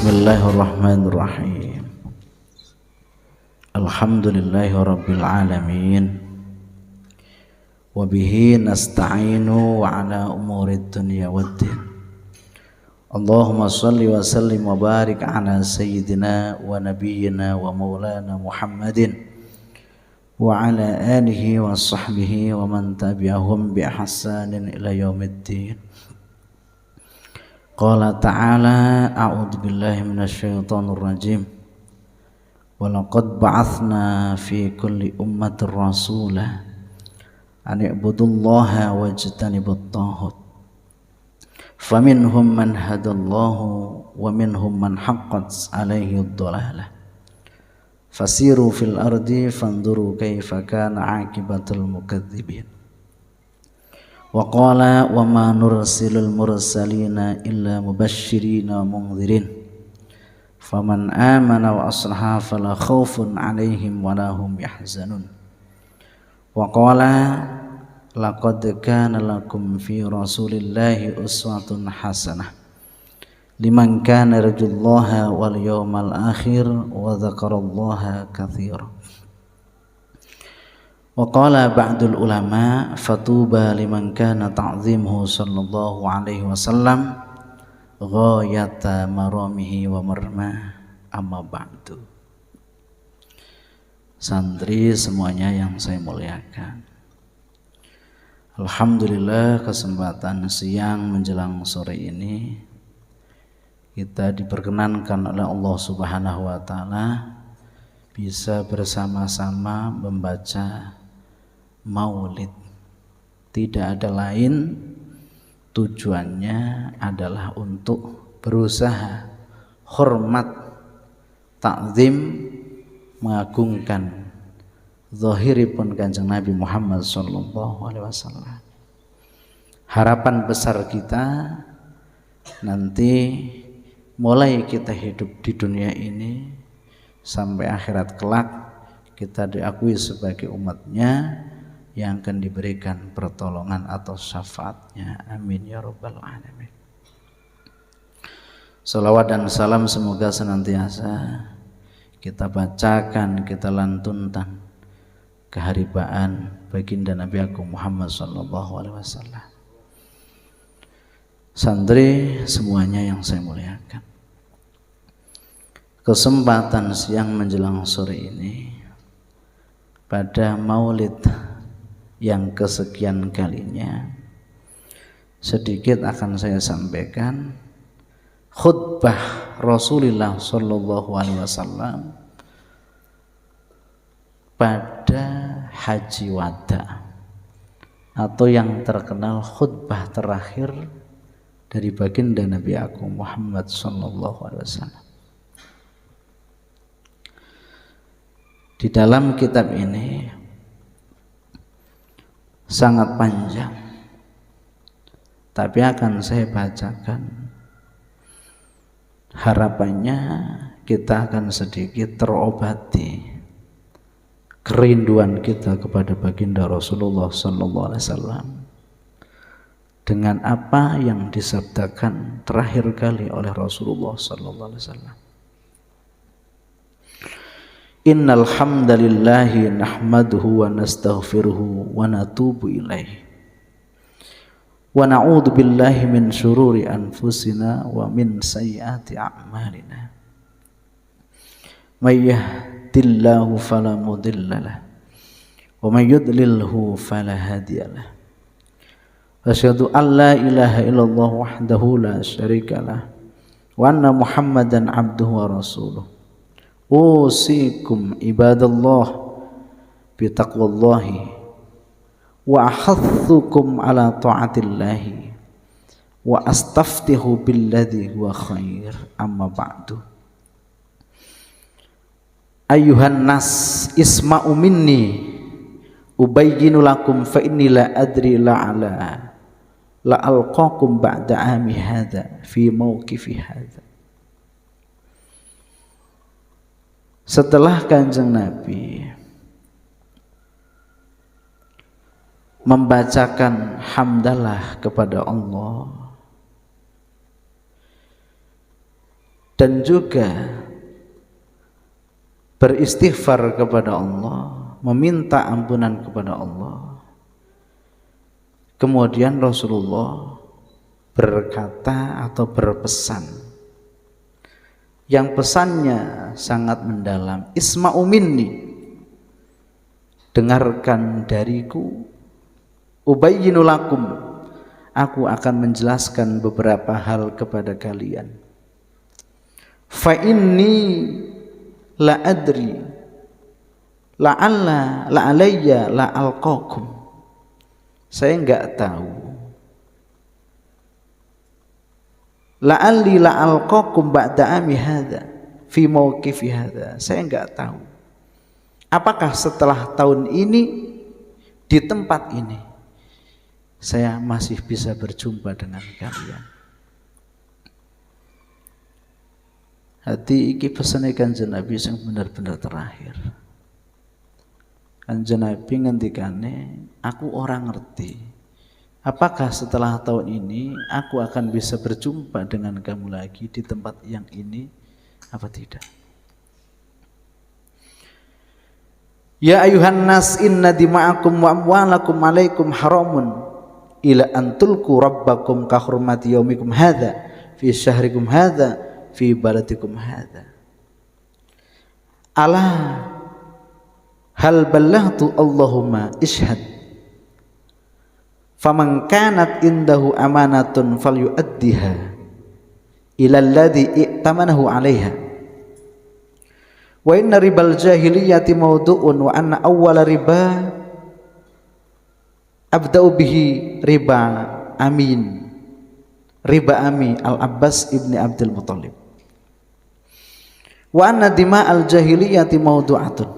Bismillahirrahmanirrahim. Alhamdulillahi rabbil alamin. Wa bihi nasta'inu wa ala umurid dunya waddin. Allahumma salli wa sallim wa barik ala sayyidina wa nabiyyina wa maulana Muhammadin wa ala alihi wa sahbihi wa man tabi'ahum bi ihsanin ila yaumiddin. Qala ta'ala a'udzu billahi minasyaitonir rajim. Wa laqad ba'atsna fi kulli ummatin rasula an i'budullaha wajtanibut taghut. Faminhum man hadallahu wa minhum man haqqat 'alaihi ad-dhalalah. Fasiru fil ardi fanzuru kaifa kana 'aqibatul mukadzibin. Wa qala wa ma nursilul mursalina illa mubashshirina wa mundzirin faman amana wa aslaha fala khaufun 'alaihim wa la hum yahzanun. Wa qala laqad kana lakum fi rasulillahi uswatun hasanah liman kana yarjullaha wal yawmal akhir wa dzakarallaha katsiran. Wa qala ba'dul ulama fatuba liman kana ta'zimuhu sallallahu alaihi wasallam ghayata maramihi wa marma amma ba'du. Santri semuanya yang saya muliakan, alhamdulillah kesempatan siang menjelang sore ini kita diperkenankan oleh Allah Subhanahu wa taala bisa bersama-sama membaca maulid. Tidak ada lain, tujuannya adalah untuk berusaha hormat, takzim, mengagungkan zahiripun Kanjeng Nabi Muhammad sallallahu alaihi wasallam. Harapan besar kita nanti mulai kita hidup di dunia ini sampai akhirat kelak kita diakui sebagai umatnya yang akan diberikan pertolongan atau syafaatnya. Amin ya rabbal alamin. Salawat dan salam semoga senantiasa kita bacakan, kita lantunkan keharibaan baginda Nabi Agung Muhammad sallallahu alaihi wasallam. Santri semuanya yang saya muliakan, kesempatan siang menjelang sore ini pada maulid yang kesekian kalinya sedikit akan saya sampaikan khutbah Rasulullah sallallahu alaihi wasallam pada haji wada atau yang terkenal khutbah terakhir dari baginda Nabi Agung Muhammad sallallahu alaihi wasallam. Di dalam kitab ini sangat panjang, tapi akan saya bacakan. Harapannya kita akan sedikit terobati kerinduan kita kepada baginda Rasulullah sallallahu alaihi wasallam dengan apa yang disabdakan terakhir kali oleh Rasulullah sallallahu alaihi wasallam. Innal hamdalillahi nahmaduhu wa nastaghfiruhu wa natubu ilaihi wa na'udzu billahi min syururi anfusina wa min sayyiati a'malina. May yahdihillahu fala mudhillalah wa may yudlilhu fala hadiyalah. Asyhadu an la ilaha illallah wahdahu la syarikalah wa anna Muhammadan abduhu wa rasuluh. Usikum ibadallah bitaqwallahi wa ahathukum ala ta'atillahi wa astaftihu billadhi huwa khair, amma ba'du. Ayuhan nas isma'u minni ubayyinu lakum fa inni la adri la'ala la alqakum ba'da ami hadha fi mawqifi hadha. Setelah Kanjeng Nabi membacakan hamdalah kepada Allah, dan juga beristighfar kepada Allah, meminta ampunan kepada Allah. Kemudian Rasulullah berkata atau berpesan, yang pesannya sangat mendalam, isma'u minni, dengarkan dariku, ubayyinu lakum, aku akan menjelaskan beberapa hal kepada kalian. Fa inni la adri la'alla la'alayya la'alqakum, saya enggak tahu, la'alli la'alqakum ba'da ami hadza fi mauqifi hadza, saya enggak tahu apakah setelah tahun ini di tempat ini saya masih bisa berjumpa dengan kalian. Hati iki pesane Kanjeng Nabi sing bener-bener terakhir. Kanjeng Nabi ngendikane, aku orang ngerti apakah setelah tahun ini aku akan bisa berjumpa dengan kamu lagi di tempat yang ini apa tidak. Ya ayuhan nas inna dima'akum wa amwalakum alaikum haramun ila antulku rabbakum ka hurmati yaumikum hadza fi syahrikum hadza fi baladikum hadza. Ala hal ballagtu Allahumma ishhad. Faman kanat indahu amanatun falyuaddiha ila alladhi i'tamanahu 'alaiha. Wa inna ribal jahiliyati mawdu'un wa anna awwala riba abda'u bihi riba amin, riba ami al-Abbas ibni Abdul Muttalib. Wa anna dima'al jahiliyati mawdu'atun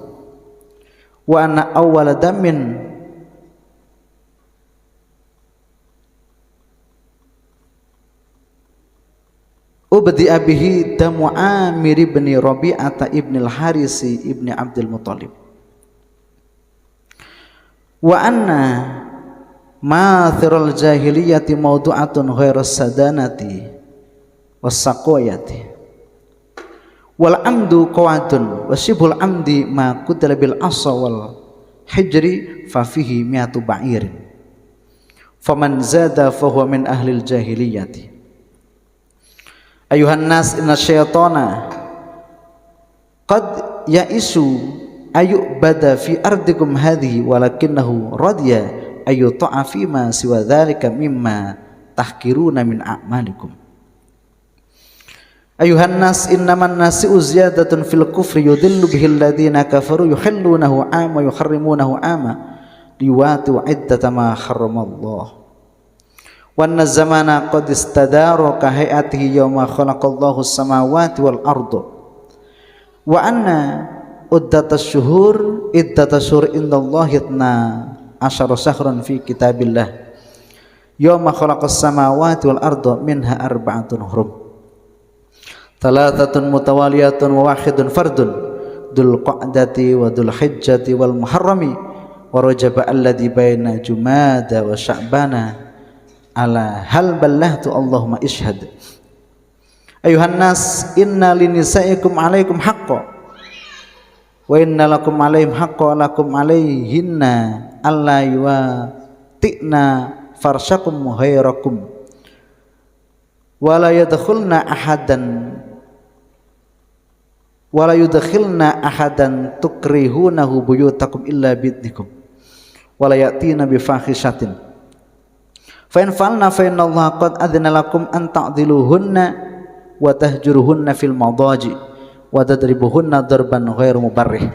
wa anna awwala damin ubdi'a bihi damu Amir ibn Rabi'ata ibn al-Harisi ibn Abdul Muttalib. Wa anna mathiral jahiliyati mawdu'atun ghairas sadanati was-saqoyati wal amdu qawadun wasibul amdi ma kutila bil asa wal hijri fa fihi mi'atu ba'irin faman zada fa huwa min ahlil jahiliyati. Ayuhan nas inna syaitana qad ya'isu ayyubada fi ardikum hadhihi walakinahu radiya ayyuta'a fima siwa dhalika mimma tahkiruna min a'malikum. Ayuhan nas innaman nasi'u ziyadatun fil kufri yudillu bihil ladhina kafaru yuhillunahu 'ama yuharrimunahu 'ama liwatu 'iddata ma harramallah. Wanna zamana qad istadara ka hayatihi yawma khalaqallahu as-samawati wal arda wa anna uddatas syuhur indallahi 12 syahran fi kitabillah yawma khalaqas samawati wal arda minha arba'atun hurum thalathatun mutawaliyatun wa wahidun fardun dzul qa'dati wa dzul hijjati wal muharrami wa rajaba alladhi baina jumada wa sya'bana ala hal ballahtu Allahumma ishhad. Ayuhan nas inna linisaikum alaikum haqqo wa inna lakum alaihim haqqo lakum alaihinna alla yuwati'na farshakum ghairakum wa la yadkhulna ahadan tukrihunahu buyutakum illa bidnikum wa la yatina bi fahishatin fa in fa'alna fa inna Allah qad adhina lakum an ta'diluhunna wa tahjuruhunna fil madaji wa tadribuhunna darban ghairu mubarrih.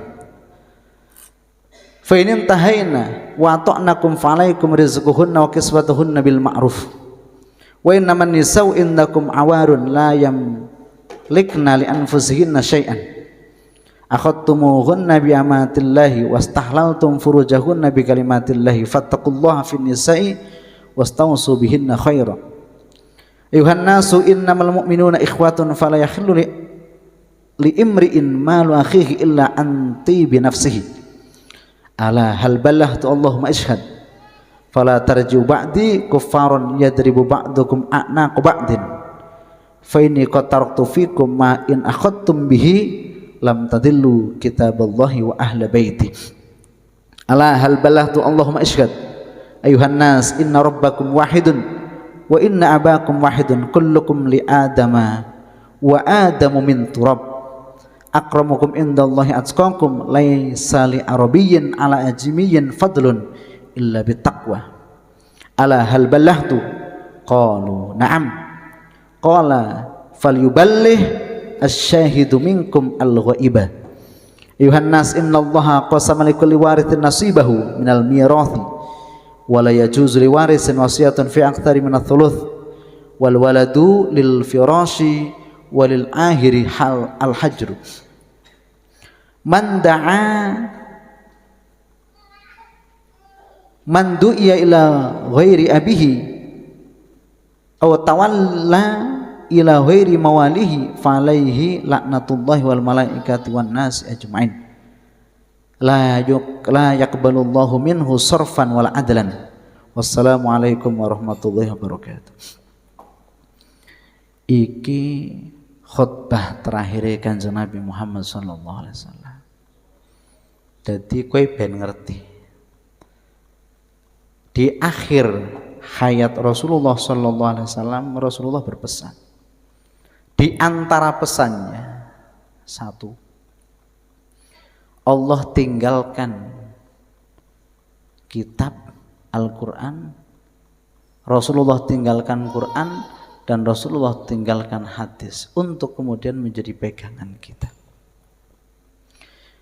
Fa in intahayna wa ata'nakum fa alaikum rizquhunna wa kiswatuhunna bil ma'ruf. Wa innaman nisa'u indakum awarun la yamlikna li anfusihinna syai'an. Akhadtumuhunna bi amatillahi wastahlaltum furujahunna bi kalimatillahi fattaqullaha fin nisa'i wastausu bihinna khaira. Ayuhan nasu innamal mu'minuna ikhwatun fala yakhillu li imri'in malu akhihi illa anti bi nafsihi. Ala hal ballahtu Allahumma ishhad. Fala tarju ba'di kuffaran yadribu ba'dukum a'naqa ba'din fa inni qad taraktu fikum ma in akhadtum bihi lam tadillu kitaballahi wa ahla baiti. Ala hal balaghtu Allahumma ishhad ayuhan nas inna rabbakum wahidun wa inna abakum wahidun kullukum li adama wa adamu min turab akramukum indallahi atqakum laisa li arabiyyin ala ajmiyyin fadlun illa bittaqwa. Ala hal balaghtu qalu na'am qala falyuballih asy-syahidu minkum al-ghaibah. Ayuhan nas innallaha qasama likulli warithin nasibahu minal mirathi wa la yajuzu liwarithin wasiyatun fi aktsari min ats-tsuluts wal waladu lil firashi walil ahiri hal al-hajru. Man da'a man du'iya ila ghairi abihi aw tawalla ila ghairi mawalihi falaihi laknatullahi wal malaikati wan nasi ajmain la yaqbalullahu minhu sarfan wal adlan. Wassalamualaikum warahmatullahi wabarakatuh. Iki khutbah terakhir Kanjeng Nabi Muhammad sallallahu alaihi wasallam. Jadi kowe ben ngerti di akhir hayat Rasulullah sallallahu alaihi wasallam, Rasulullah berpesan. Di antara pesannya satu, Allah tinggalkan kitab Al-Quran, Rasulullah tinggalkan Quran, dan Rasulullah tinggalkan hadis untuk kemudian menjadi pegangan kita.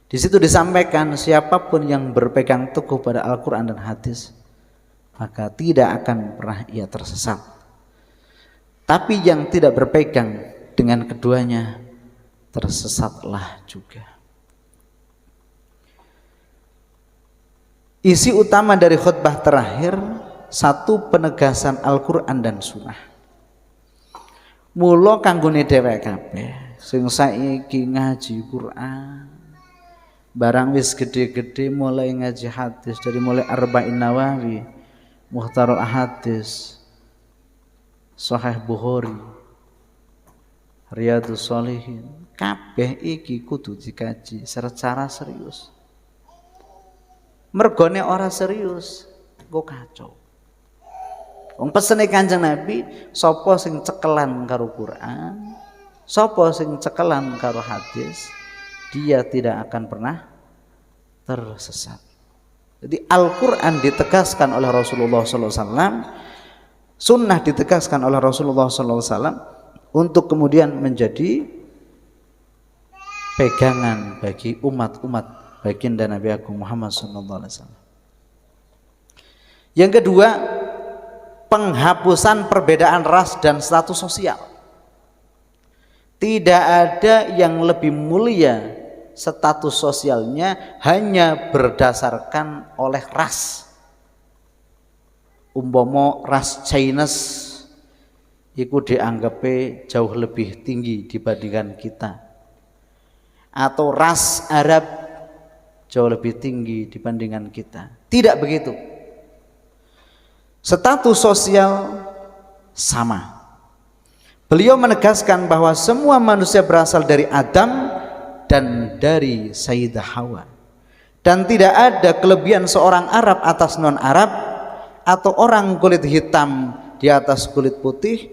Di situ disampaikan siapapun yang berpegang teguh pada Al-Quran dan hadis maka tidak akan pernah ia tersesat. Tapi yang tidak berpegang dengan keduanya tersesatlah juga. Isi utama dari khutbah terakhir, satu, penegasan Al-Quran dan Sunnah. Mula kanggone dheweke kabeh sing saiki ngaji Quran, barang wis gede-gede mulai ngaji hadis, dari mulai Arba'in Nawawi, Mukhtarul Ahadits, Sahih Bukhari, Riyadhus Shalihin, kabeh iki kudu dikaji secara serius. Mergone ora serius, kok kacau. Wong pesene Kanjeng Nabi, sapa sing cekelan karo Quran, sapa sing cekelan karo hadis, dia tidak akan pernah tersesat. Jadi Al-Quran ditegaskan oleh Rasulullah SAW, Sunnah ditegaskan oleh Rasulullah SAW untuk kemudian menjadi pegangan bagi umat-umat baginda Nabi Agung Muhammad SAW. Yang kedua, penghapusan perbedaan ras dan status sosial. Tidak ada yang lebih mulia status sosialnya hanya berdasarkan oleh ras. Umpama ras Chinese itu dianggap jauh lebih tinggi dibandingkan kita, atau ras Arab jauh lebih tinggi dibandingkan kita. Tidak begitu. Status sosial sama. Beliau menegaskan bahwa semua manusia berasal dari Adam dan dari Sayyidah Hawa, dan tidak ada kelebihan seorang Arab atas non-Arab atau orang kulit hitam di atas kulit putih,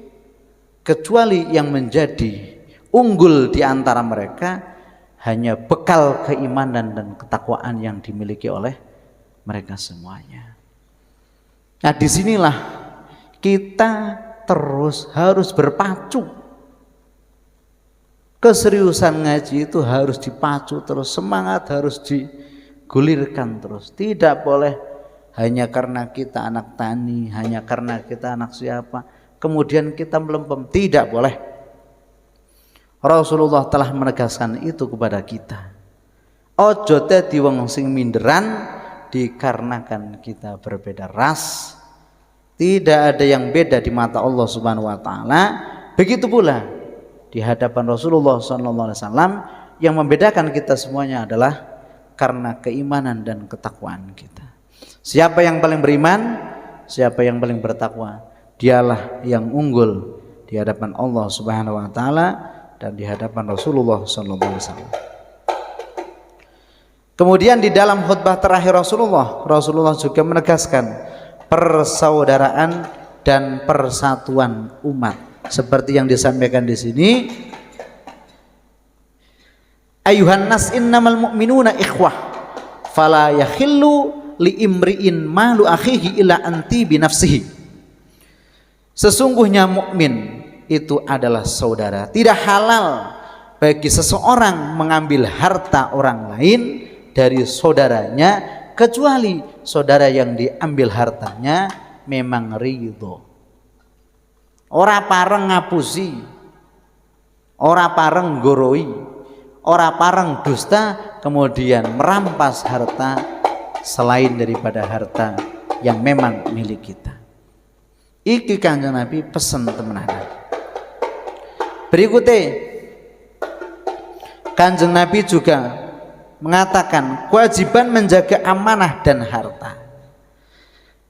kecuali yang menjadi unggul di antara mereka hanya bekal keimanan dan ketakwaan yang dimiliki oleh mereka semuanya. Nah, disinilah kita terus harus berpacu. Keseriusan ngaji itu harus dipacu terus, semangat harus digulirkan terus. Tidak boleh hanya karena kita anak tani, hanya karena kita anak siapa, kemudian kita melempem. Tidak boleh. Rasulullah telah menegaskan itu kepada kita. Ojo dadi wong sing minderan dikarenakan kita berbeda ras. Tidak ada yang beda di mata Allah Subhanahu wa taala. Begitu pula di hadapan Rasulullah SAW, yang membedakan kita semuanya adalah karena keimanan dan ketakwaan kita. Siapa yang paling beriman, siapa yang paling bertakwa, dialah yang unggul di di hadapan Allah Subhanahu wa taala dan di hadapan Rasulullah sallallahu alaihi wasallam. Kemudian di dalam khutbah terakhir Rasulullah juga menegaskan persaudaraan dan persatuan umat seperti yang disampaikan di sini. Ayuhan nas innamal mu'minuna ikhwah fala yakhillu li imri'in malu akhihi illa anti binafsihi. Sesungguhnya mukmin itu adalah saudara. Tidak halal bagi seseorang mengambil harta orang lain dari saudaranya kecuali saudara yang diambil hartanya memang ridho. Ora pareng ngapusi, ora pareng goroi, ora pareng dusta kemudian merampas harta selain daripada harta yang memang milik kita. Iki Kanjeng Nabi pesen temenan. Berikutnya Kanjeng Nabi juga mengatakan kewajiban menjaga amanah dan harta.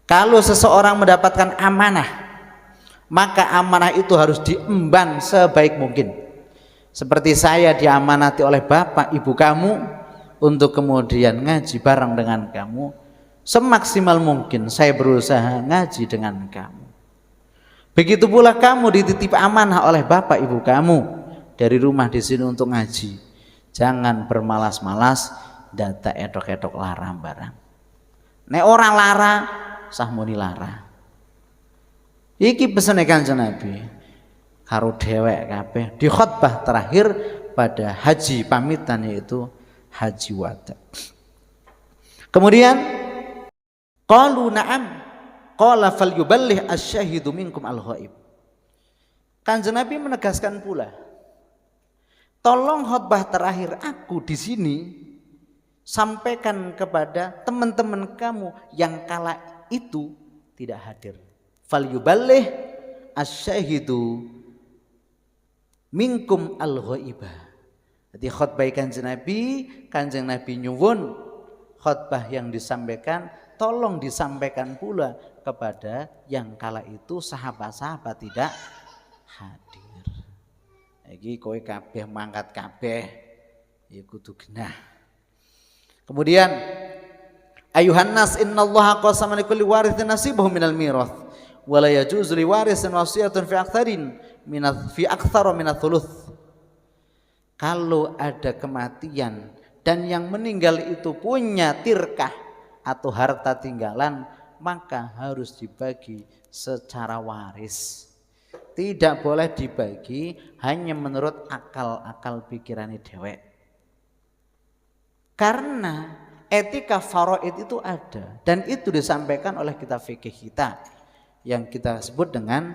Kalau seseorang mendapatkan amanah, maka amanah itu harus diemban sebaik mungkin. Seperti saya diamanati oleh bapak ibu kamu untuk kemudian ngaji bareng dengan kamu, semaksimal mungkin saya berusaha ngaji dengan kamu. Begitu pula kamu dititip amanah oleh bapak ibu kamu dari rumah di sini untuk ngaji. Jangan bermalas-malas data edok-edok larang barang. Nek orang lara sah muni lara. Iki pesene Kanjeng Nabi karo dhewek kabeh di khutbah terakhir pada haji pamitan, yaitu haji wada. Kemudian qalu na'am qala falyuballih asy-syahidu minkum al-ghaib. Kanjeng Nabi menegaskan pula, tolong khutbah terakhir aku di sini sampaikan kepada teman-teman kamu yang kala itu tidak hadir. Falyuballih asy-syahidu minkum al-ghaibah. Jadi khutbah Kanjeng Nabi nyuwun khutbah yang disampaikan tolong disampaikan pula kepada yang kala itu sahabat-sahabat tidak hadir. Iki kowe kabeh mangkat kabeh ya kudu genah. Kemudian ayuhan nas innallaha qasama likulli warithin nasibahu minal mirath wa la yajuzu li warithin wasiyatun fi aktsara min ats-tsuluts. Kalau ada kematian dan yang meninggal itu punya tirkah atau harta tinggalan, maka harus dibagi secara waris. Tidak boleh dibagi hanya menurut akal-akal pikirannya dewek. Karena etika faraid itu ada dan itu disampaikan oleh kitab fikih kita yang kita sebut dengan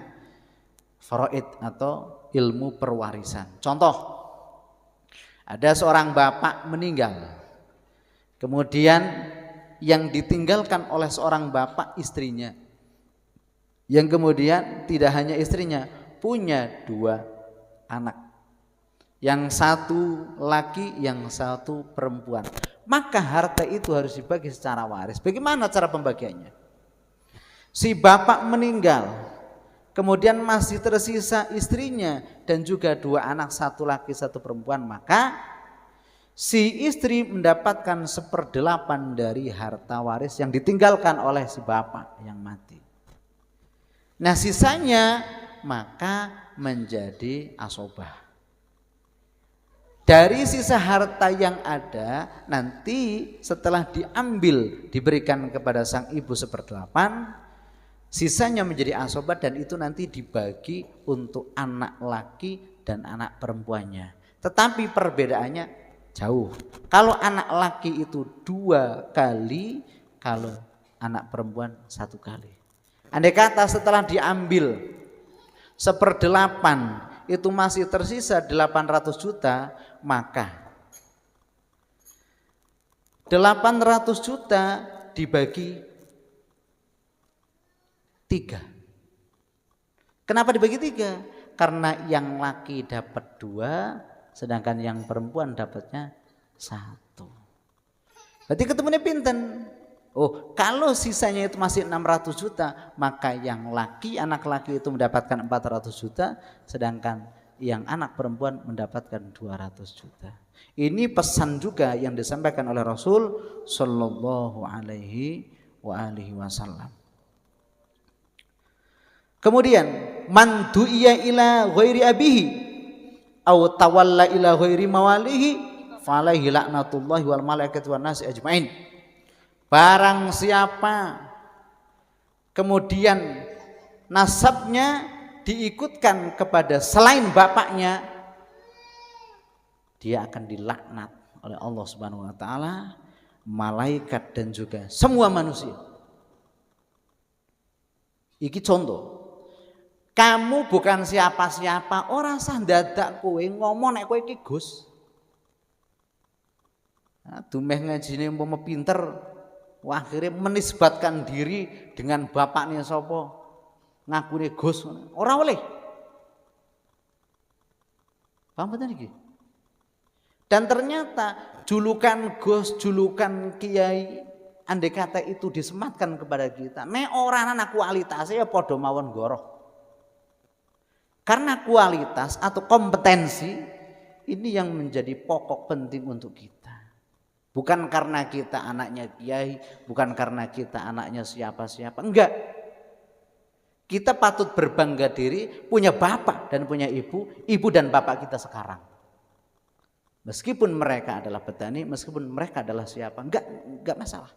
faraid atau ilmu perwarisan. Contoh, ada seorang bapak meninggal, kemudian yang ditinggalkan oleh seorang bapak istrinya, yang kemudian tidak hanya istrinya, punya dua anak, yang satu laki, yang satu perempuan. Maka harta itu harus dibagi secara waris. Bagaimana cara pembagiannya? Si bapak meninggal, kemudian masih tersisa istrinya dan juga dua anak, satu laki satu perempuan, maka si istri mendapatkan 1/8 dari harta waris yang ditinggalkan oleh si bapak yang mati. Nah sisanya maka menjadi asobah. Dari sisa harta yang ada nanti setelah diambil diberikan kepada sang ibu 1/8, sisanya menjadi asobah dan itu nanti dibagi untuk anak laki dan anak perempuannya. Tetapi perbedaannya jauh. Kalau anak laki itu 2 kali, kalau anak perempuan 1 kali. Andai kata setelah diambil 1/8 itu masih tersisa 800 juta, maka 800 juta dibagi 3. Kenapa dibagi 3? Karena yang laki dapat 2, sedangkan yang perempuan dapatnya 1. Berarti ketemunya pinten? Oh, kalau sisanya itu masih 600 juta, maka yang laki, anak laki itu mendapatkan 400 juta, sedangkan yang anak perempuan mendapatkan 200 juta. Ini pesan juga yang disampaikan oleh Rasul sallallahu alaihi wasallam. Kemudian man du'iya ila ghairi abihi aw tawalla ila ghairi mawalihi falaihi laknatullahi wal malaikati wan nasi ajmain. Barang siapa kemudian nasabnya diikutkan kepada selain bapaknya, dia akan dilaknat oleh Allah Subhanahu wa taala, malaikat dan juga semua manusia. Iki contoh. Kamu bukan siapa-siapa, ora sah dadak kowe ngomong nek kowe iki Gus. Nah, dumeh ngajine umpama pinter, wah akhirnya menisbatkan diri dengan bapaknya sapa, ngakune Gus, ora oleh. Paham betul iki? Dan ternyata julukan Gus, julukan Kiai, andai kata itu disematkan kepada kita, nek ora ana kualitasnya ya padha mawon goroh. Karena kualitas atau kompetensi ini yang menjadi pokok penting untuk kita. Bukan karena kita anaknya kiai, bukan karena kita anaknya siapa-siapa, enggak. Kita patut berbangga diri punya bapak dan punya ibu dan bapak kita sekarang. Meskipun mereka adalah petani, meskipun mereka adalah siapa, enggak masalah.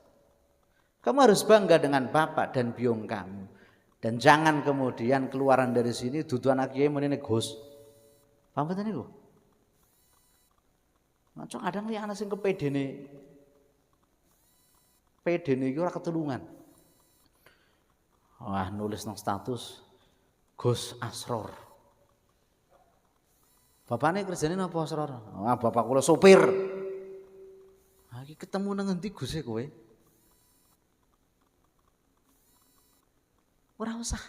Kamu harus bangga dengan bapak dan biung kamu. Dan jangan kemudian keluaran dari sini dudu anak kiai menene Gus. Paham betul niku? Macam kadang lihat anak sing kepedene. Pedene iki ora ketulungan. Wah, nulis nang status Gus Asror. Bapaknya kerjane napa Asror? Wah, bapak kula sopir. Ha iki ketemu nang endi Gus e kowe? Ora usah.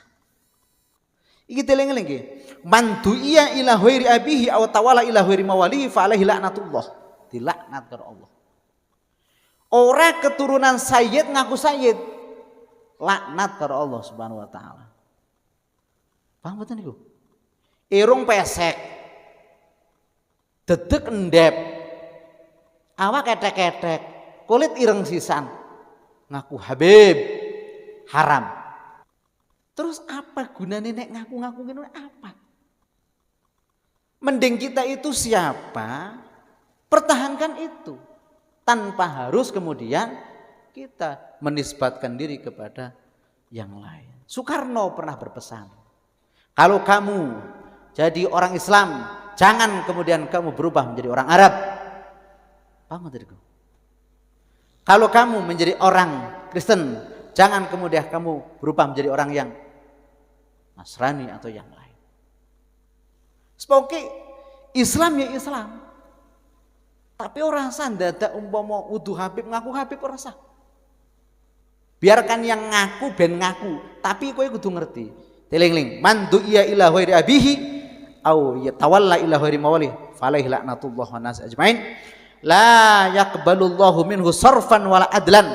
Iki teling-eling iki. Man du'iya ila ghairi abihi aw tawala ila ghairi mawalihi fa alaihi laknatullah. Dilaknat karo Allah. Ora keturunan sayyid ngaku sayyid. Laknat karo Allah Subhanahu wa taala. Paham betul niku? Irung pesek. Dedeg endep. Awak ketek-ketek, kulit ireng sisan. Ngaku Habib. Haram. Terus apa gunanya nek ngaku-ngaku ngene apa? Mending kita itu siapa? Pertahankan itu. Tanpa harus kemudian kita menisbatkan diri kepada yang lain. Soekarno pernah berpesan, kalau kamu jadi orang Islam, jangan kemudian kamu berubah menjadi orang Arab. Paham tidak? Kalau kamu menjadi orang Kristen, jangan kemudian kamu berubah menjadi orang yang Nasrani atau yang lain. Sepoke Islam ya Islam. Tapi orang sah dadak umpama udu Habib ngaku Habib ora sah. Biarkan yang ngaku ben ngaku, tapi kowe kudu ngerti. Teling-eling, man du'iya ila ghairi abihi au yatawalla ila ghairi mawali falaihi laknatullah wan nas ajmain. La yaqbalullahu minhu sarfan wala adlan.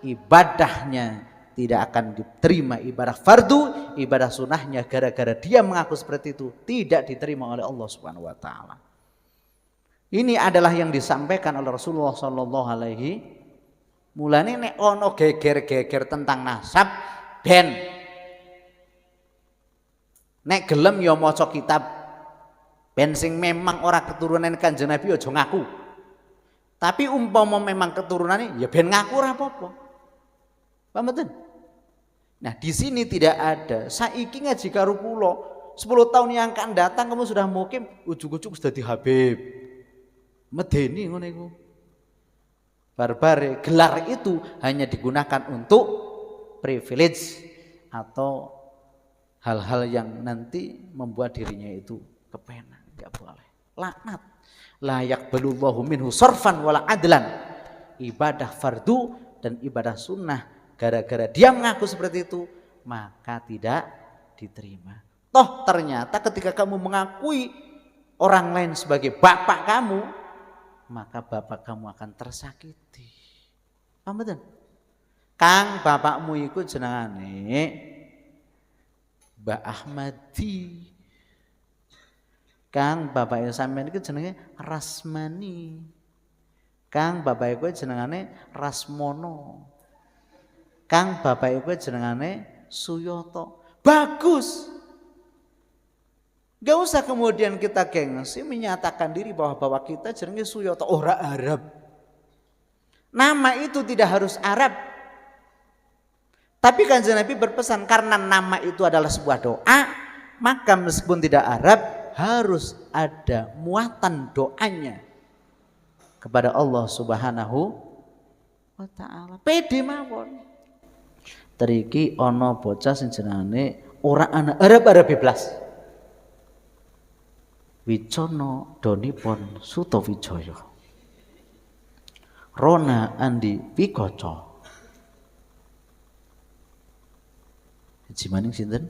Ibadahnya tidak akan diterima, ibadah fardu, ibadah sunnahnya gara-gara dia mengaku seperti itu tidak diterima oleh Allah Subhanahu wa taala. Ini adalah yang disampaikan oleh Rasulullah sallallahu alaihi. Mulane nek ono geger-geger tentang nasab ben nek gelem ya maca kitab ben sing memang ora keturunan Kanjeng Nabi aja ngaku. Tapi umpama memang keturunannya ya ben ngaku ora apa-apa. Paham betul? Nah, di sini tidak ada. Saiki ngaji karo kula 10 tahun yang akan datang kamu sudah mukim ujug-ujug sudah di Habib. Medeni ngono iku. Barbare gelar itu hanya digunakan untuk privilege atau hal-hal yang nanti membuat dirinya itu kepenak, enggak boleh. Laknat. La yaqbalullahu minhu sarfan wala adlan. Ibadah fardu dan ibadah sunnah gara-gara dia mengaku seperti itu maka tidak diterima. Toh ternyata ketika kamu mengakui orang lain sebagai bapak kamu, maka bapak kamu akan tersakiti. Paham betul? Kang bapakmu iku jenengane Mbak Ahmadi. Kang bapake sampean iku jenenge Rasmani. Kang bapake kowe jenengane Rasmono. Kang bapake kowe jenengane Suyoto. Bagus. Gak usah kemudian kita gengsi menyatakan diri bahwa kita jenenge Suyoto, ora Arab. Nama itu tidak harus Arab. Tapi Kanjeng Nabi berpesan karena nama itu adalah sebuah doa, maka meskipun tidak Arab harus ada muatan doanya kepada Allah Subhanahu wa taala. Pede mawon. Teriki ana bocah sing jenenge ora ana Arab-Arab beblas. Wicono Donipon Sutowijaya. Rona Andi Wikoco. Jimaning sinten?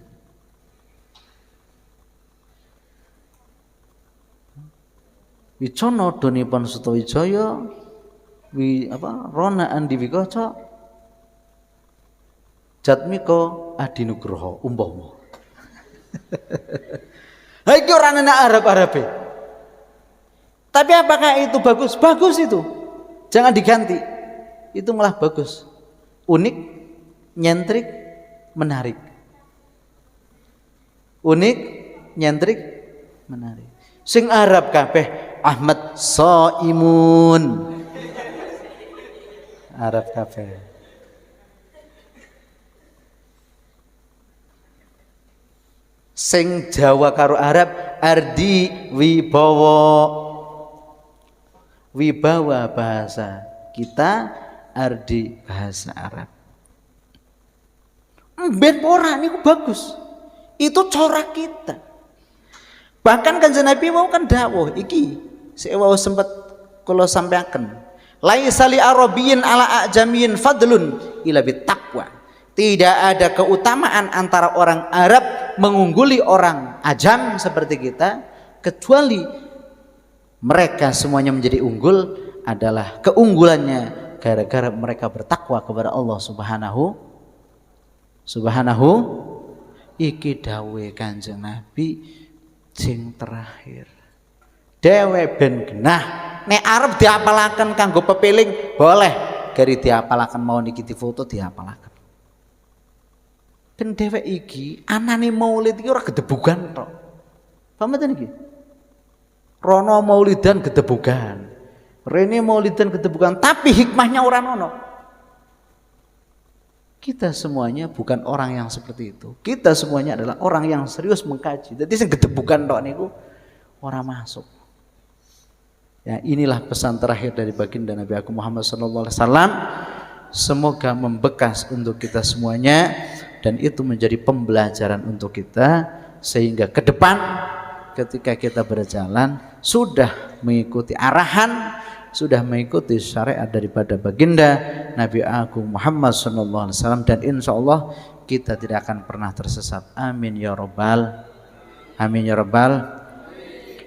Wicono Donipon Sutowijaya. Rona Andi Wikoco. Jatmiko Adinugroho umpama. Hai ki ora ana Arab-Arabe. Tapi apakah itu bagus? Bagus itu. Jangan diganti. Itu malah bagus. Unik, nyentrik, menarik. Unik, nyentrik, menarik. Sing Arab kabeh Ahmad Soimun. Arab kabeh. Sing Jawa karo Arab Ardi Wibawa. Wibawa bahasa kita, Ardi bahasa Arab. Ben ora niku bagus. Itu corak kita. Bahkan Kanjeng Nabi mau kan dawuh iki sik wau sempat kula sampaikan. Laisa li arabiyyin ala ajamiyyin fadlun ila bittaqwa. Tidak ada keutamaan antara orang Arab mengungguli orang ajam seperti kita, kecuali mereka semuanya menjadi unggul adalah keunggulannya gara-gara mereka bertakwa kepada Allah Subhanahu iki dawe Kanjeng Nabi sing terakhir. Dewe ben genah nek arep diapalaken kanggo pepiling boleh, gari diapalaken mau niki difoto diapalaken. Ben dhewek iki anane maulid iki ora gedebugan tok. Paham mboten iki? Rono maulidan gedebugan. Rene maulidan gedebugan, tapi hikmahnya ora ono. Kita semuanya bukan orang yang seperti itu. Kita semuanya adalah orang yang serius mengkaji. Jadi sing gedebugan tok niku ora masuk. Ya, inilah pesan terakhir dari baginda Nabi Agung Muhammad sallallahu alaihi wasallam. Semoga membekas untuk kita semuanya dan itu menjadi pembelajaran untuk kita sehingga ke depan ketika kita berjalan sudah mengikuti arahan, sudah mengikuti syariat daripada baginda Nabi Agung Muhammad SAW, dan insya Allah kita tidak akan pernah tersesat. Amin ya rabbal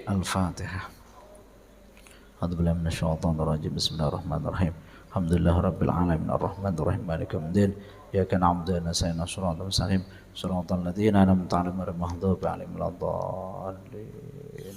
Al-Fatihah. A'udzubillahi minasyaitonir rajim. Bismillahirrahmanirrahim. Alhamdulillahirabbil alamin arrahmanir rahim maliki yaumiddin. Iyyaka na'budu wa iyyaka nasta'in shiratal mustaqim shiratal ladzina an'amta 'alaihim ghairil maghdubi 'alaihim waladdallin.